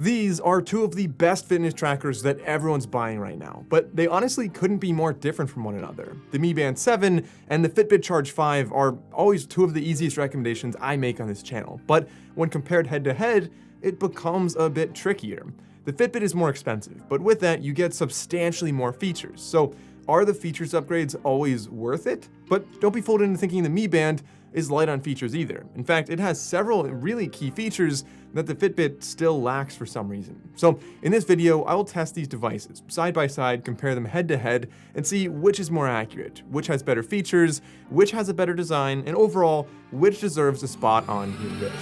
These are two of the best fitness trackers that everyone's buying right now, but they honestly couldn't be more different from one another. The Mi Band 7 and the Fitbit Charge 5 are always two of the easiest recommendations I make on this channel, but when compared head to head, it becomes a bit trickier. The Fitbit is more expensive, but with that, you get substantially more features. So are the features upgrades always worth it? But don't be fooled into thinking the Mi Band is light on features either. In fact, it has several really key features that the Fitbit still lacks for some reason. So in this video, I will test these devices side by side, compare them head to head, and see which is more accurate, which has better features, which has a better design, and overall, which deserves a spot on your list.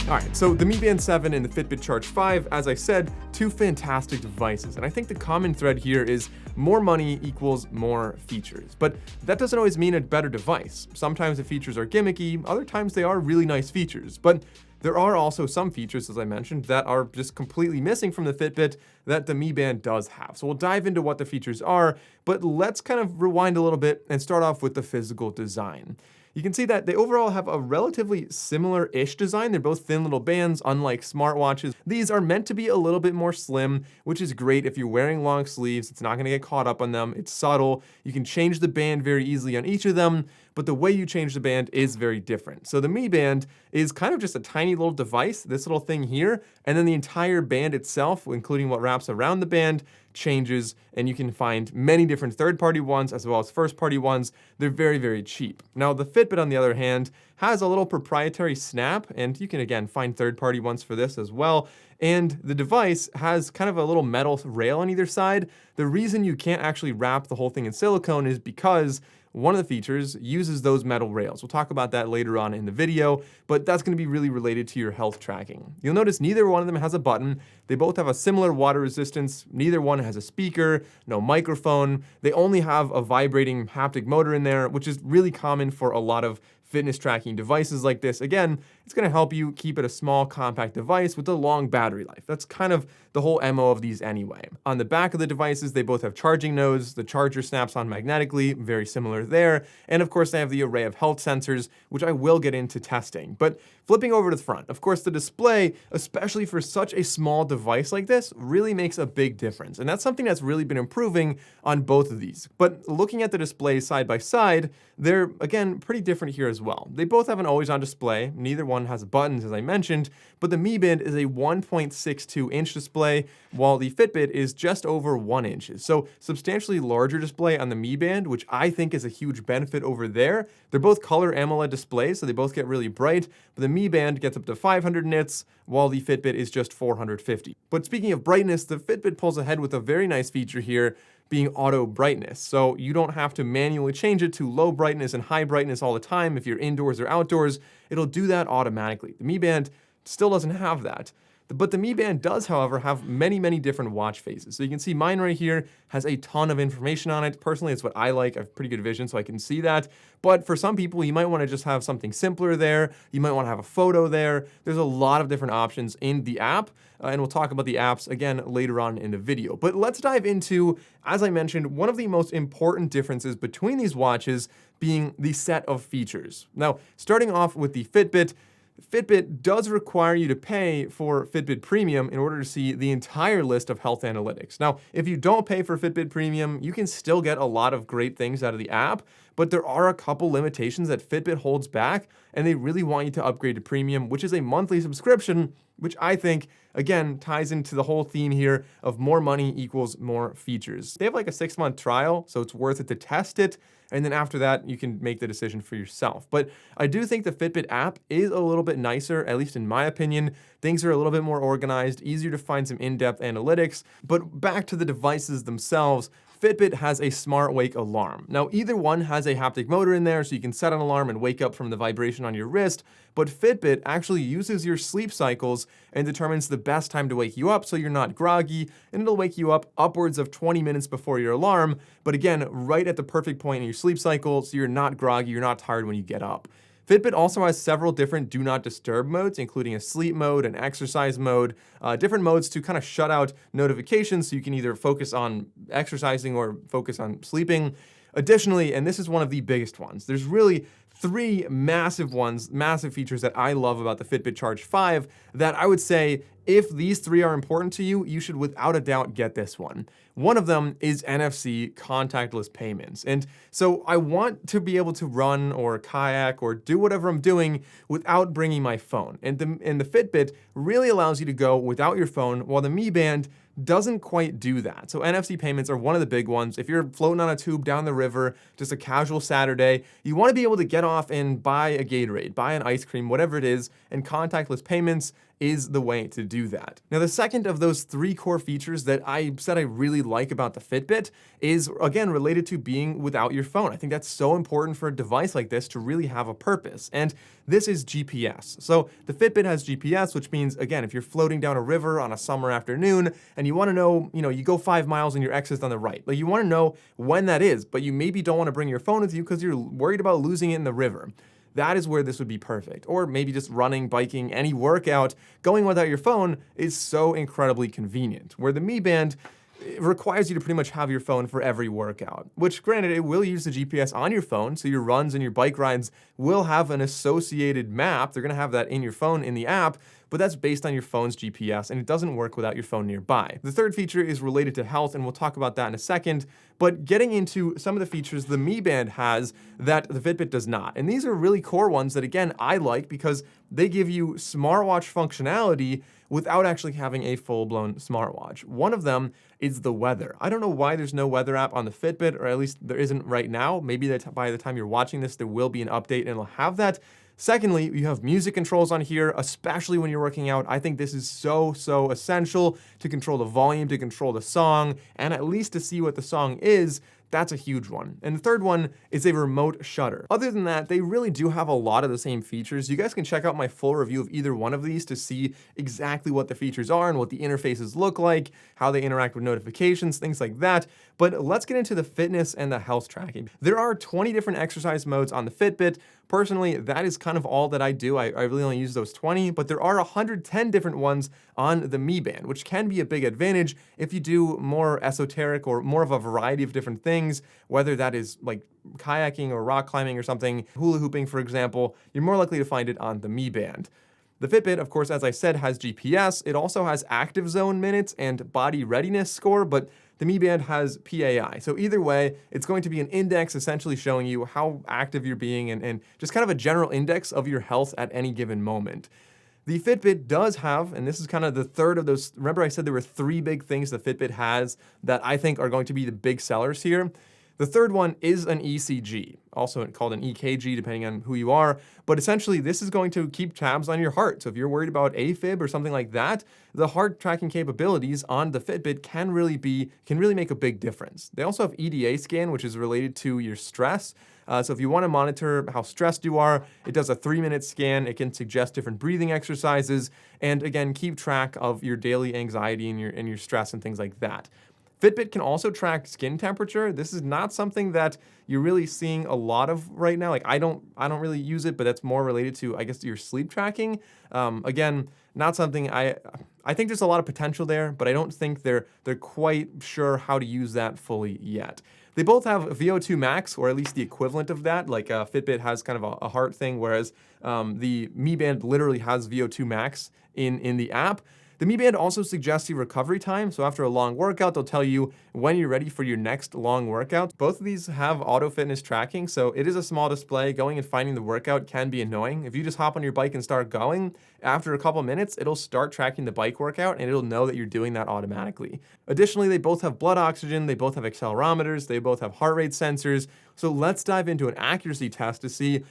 Alright, so the Mi Band 7 and the Fitbit Charge 5, as I said, two fantastic devices, and I think the common thread here is more money equals more features. But that doesn't always mean a better device. Sometimes the features are gimmicky, other times they are really nice features, but there are also some features, as I mentioned, that are just completely missing from the Fitbit that the Mi Band does have. So we'll dive into what the features are, but let's kind of rewind a little bit and start off with the physical design. You can see that they overall have a relatively similar-ish design. They're both thin little bands, unlike smartwatches. These are meant to be a little bit more slim, which is great if you're wearing long sleeves. It's not gonna get caught up on them. It's subtle. You can change the band very easily on each of them, but the way you change the band is very different. So the Mi Band is kind of just a tiny little device, this little thing here, and then the entire band itself, including what wraps around the band, changes, and you can find many different third-party ones as well as first-party ones. They're very, very cheap. Now, the Fitbit, on the other hand, has a little proprietary snap, and you can, again, find third-party ones for this as well. And the device has kind of a little metal rail on either side. The reason you can't actually wrap the whole thing in silicone is because one of the features uses those metal rails. We'll talk about that later on in the video, but that's gonna be really related to your health tracking. You'll notice neither one of them has a button. They both have a similar water resistance. Neither one has a speaker, no microphone. They only have a vibrating haptic motor in there, which is really common for a lot of fitness tracking devices like this. Again, it's gonna help you keep it a small, compact device with a long battery life. That's kind of the whole MO of these anyway. On the back of the devices, they both have charging nodes. The charger snaps on magnetically, very similar there. And of course, they have the array of health sensors, which I will get into testing. But flipping over to the front, of course, the display, especially for such a small device like this, really makes a big difference. And that's something that's really been improving on both of these. But looking at the displays side by side, they're, again, pretty different here as well. They both have an always-on display. Neither one has buttons, as I mentioned, but the Mi Band is a 1.62-inch display, while the Fitbit is just over 1 inch. So substantially larger display on the Mi Band, which I think is a huge benefit over there. They're both color AMOLED displays, so they both get really bright, but the Mi Band gets up to 500 nits, while the Fitbit is just 450. But speaking of brightness, the Fitbit pulls ahead with a very nice feature here, being auto brightness. So you don't have to manually change it to low brightness and high brightness all the time if you're indoors or outdoors. It'll do that automatically. The Mi Band still doesn't have that. But the Mi Band does, however, have many, many different watch faces. So you can see mine right here has a ton of information on it. Personally, it's what I like. I have pretty good vision, so I can see that. But for some people, you might want to just have something simpler there. You might want to have a photo there. There's a lot of different options in the app, and we'll talk about the apps again later on in the video. But let's dive into, as I mentioned, one of the most important differences between these watches being the set of features. Now, starting off with the Fitbit, Fitbit does require you to pay for Fitbit Premium in order to see the entire list of health analytics. Now, if you don't pay for Fitbit Premium, you can still get a lot of great things out of the app, but there are a couple limitations that Fitbit holds back, and they really want you to upgrade to Premium, which is a monthly subscription, which I think, again, ties into the whole theme here of more money equals more features. They have like a 6-month trial, so it's worth it to test it. And then after that, you can make the decision for yourself. But I do think the Fitbit app is a little bit nicer, at least in my opinion. Things are a little bit more organized, easier to find some in-depth analytics. But back to the devices themselves, Fitbit has a smart wake alarm. Now, either one has a haptic motor in there, so you can set an alarm and wake up from the vibration on your wrist, but Fitbit actually uses your sleep cycles and determines the best time to wake you up so you're not groggy, and it'll wake you up upwards of 20 minutes before your alarm, but again, right at the perfect point in your sleep cycle, so you're not groggy, you're not tired when you get up. Fitbit also has several different do not disturb modes, including a sleep mode, an exercise mode, different modes to kind of shut out notifications so you can either focus on exercising or focus on sleeping. Additionally, and this is one of the biggest ones, there's really three massive features that I love about the Fitbit Charge 5 that I would say if these three are important to you, you should without a doubt get this one. One of them is NFC contactless payments. And so I want to be able to run or kayak or do whatever I'm doing without bringing my phone. And the Fitbit really allows you to go without your phone, while the Mi Band doesn't quite do that. So NFC payments are one of the big ones. If you're floating on a tube down the river, just a casual Saturday, you want to be able to get off and buy a Gatorade, buy an ice cream, whatever it is, and contactless payments is the way to do that. Now, the second of those three core features that I said I really like about the Fitbit is, again, related to being without your phone. I think that's so important for a device like this to really have a purpose. And this is GPS. So the Fitbit has GPS, which means, again, if you're floating down a river on a summer afternoon and you want to know, you go 5 miles and your exit's on the right. Like, you want to know when that is, but you maybe don't want to bring your phone with you because you're worried about losing it in the river. That is where this would be perfect. Or maybe just running, biking, any workout, going without your phone is so incredibly convenient. Where the Mi Band requires you to pretty much have your phone for every workout, which granted, it will use the GPS on your phone, so your runs and your bike rides will have an associated map. They're gonna have that in your phone in the app, but that's based on your phone's GPS, and it doesn't work without your phone nearby. The third feature is related to health, and we'll talk about that in a second, but getting into some of the features the Mi Band has that the Fitbit does not. And these are really core ones that, again, I like because they give you smartwatch functionality without actually having a full-blown smartwatch. One of them is the weather. I don't know why there's no weather app on the Fitbit, or at least there isn't right now. Maybe by the time you're watching this, there will be an update and it'll have that. Secondly, you have music controls on here, especially when you're working out. I think this is so essential to control the volume, to control the song, and at least to see what the song is. That's a huge one. And the third one is a remote shutter. Other than that, they really do have a lot of the same features. You guys can check out my full review of either one of these to see exactly what the features are and what the interfaces look like, how they interact with notifications, things like that. But let's get into the fitness and the health tracking. There are 20 different exercise modes on the Fitbit. Personally, that is kind of all that I do. I really only use those 20, but there are 110 different ones on the Mi Band, which can be a big advantage if you do more esoteric or more of a variety of different things, whether that is like kayaking or rock climbing or something, hula hooping, for example. You're more likely to find it on the Mi Band. The Fitbit, of course, as I said, has GPS. It also has active zone minutes and body readiness score, but the Mi Band has PAI. So either way, it's going to be an index essentially showing you how active you're being and just kind of a general index of your health at any given moment. The Fitbit does have, and this is kind of the third of those, remember I said there were three big things the Fitbit has that I think are going to be the big sellers here. The third one is an ECG, also called an EKG, depending on who you are. But essentially, this is going to keep tabs on your heart. So if you're worried about AFib or something like that, the heart tracking capabilities on the Fitbit can really make a big difference. They also have EDA scan, which is related to your stress. So if you want to monitor how stressed you are, it does a 3-minute scan. It can suggest different breathing exercises, and again, keep track of your daily anxiety and your stress and things like that. Fitbit can also track skin temperature. This is not something that you're really seeing a lot of right now. Like I don't really use it, but that's more related to, I guess, your sleep tracking. Again, not something I think there's a lot of potential there, but I don't think they're quite sure how to use that fully yet. They both have VO2 max, or at least the equivalent of that. Like Fitbit has kind of a heart thing, whereas the Mi Band literally has VO2 max in the app. The Mi Band also suggests your recovery time, so after a long workout, they'll tell you when you're ready for your next long workout. Both of these have auto fitness tracking, so it is a small display. Going and finding the workout can be annoying. If you just hop on your bike and start going, after a couple minutes, it'll start tracking the bike workout and it'll know that you're doing that automatically. Additionally, they both have blood oxygen, they both have accelerometers, they both have heart rate sensors. So let's dive into an accuracy test to see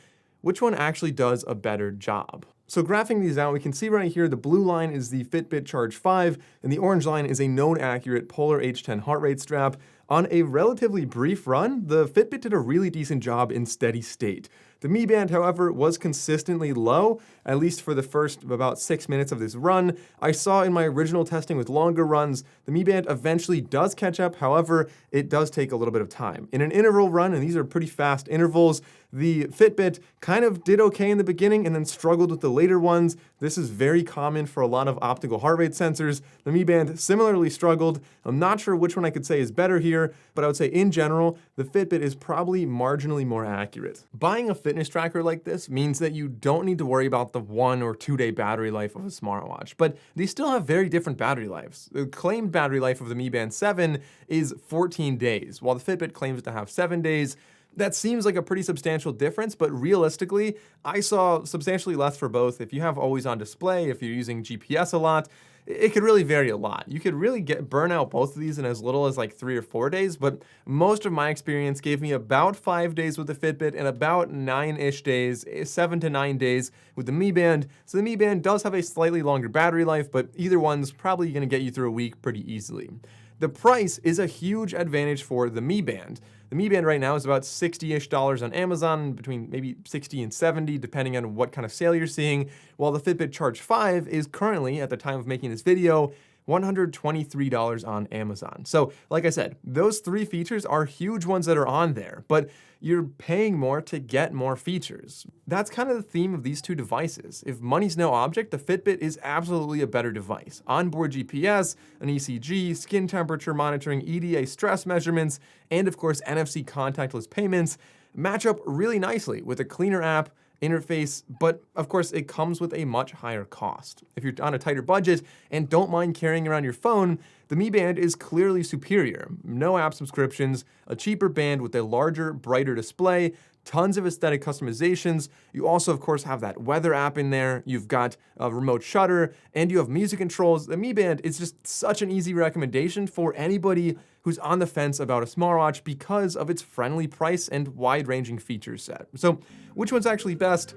which one actually does a better job. So graphing these out, we can see right here, the blue line is the Fitbit Charge 5, and the orange line is a known accurate Polar H10 heart rate strap. On a relatively brief run, the Fitbit did a really decent job in steady state. The Mi Band, however, was consistently low, at least for the first about 6 minutes of this run. I saw in my original testing with longer runs, the Mi Band eventually does catch up. However, it does take a little bit of time. In an interval run, and these are pretty fast intervals, the Fitbit kind of did okay in the beginning and then struggled with the later ones. This is very common for a lot of optical heart rate sensors. The Mi Band similarly struggled. I'm not sure which one I could say is better here, but I would say in general, the Fitbit is probably marginally more accurate. Buying a fitness tracker like this means that you don't need to worry about the 1 or 2 day battery life of a smartwatch, but these still have very different battery lives. The claimed battery life of the Mi Band 7 is 14 days, while the Fitbit claims to have 7 days. That seems like a pretty substantial difference, but realistically, I saw substantially less for both. If you have always on display, if you're using GPS a lot, it could really vary a lot. You could really burn out both of these in as little as like 3 or 4 days, but most of my experience gave me about 5 days with the Fitbit and about 9-ish days, 7 to 9 days with the Mi Band. So the Mi Band does have a slightly longer battery life, but either one's probably gonna get you through a week pretty easily. The price is a huge advantage for the Mi Band. The Mi Band right now is about $60-ish on Amazon, between maybe $60 and $70, depending on what kind of sale you're seeing, while the Fitbit Charge 5 is currently, at the time of making this video, $123 on Amazon. So, like I said, those 3 features are huge ones that are on there, but you're paying more to get more features. That's kind of the theme of these 2 devices. If money's no object, the Fitbit is absolutely a better device. Onboard GPS, an ECG, skin temperature monitoring, EDA stress measurements, and of course NFC contactless payments match up really nicely with a cleaner app, interface, but of course it comes with a much higher cost. If you're on a tighter budget and don't mind carrying around your phone, the Mi Band is clearly superior. No app subscriptions, a cheaper band with a larger, brighter display, tons of aesthetic customizations. You also, of course, have that weather app in there. You've got a remote shutter, and you have music controls. The Mi Band is just such an easy recommendation for anybody who's on the fence about a smartwatch because of its friendly price and wide-ranging feature set. So, which one's actually best?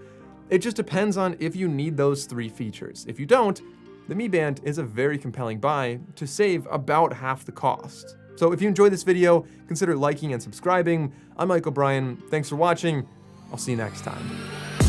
It just depends on if you need those 3 features. If you don't, the Mi Band is a very compelling buy to save about half the cost. So if you enjoyed this video, consider liking and subscribing. I'm Mike O'Brien. Thanks for watching. I'll see you next time.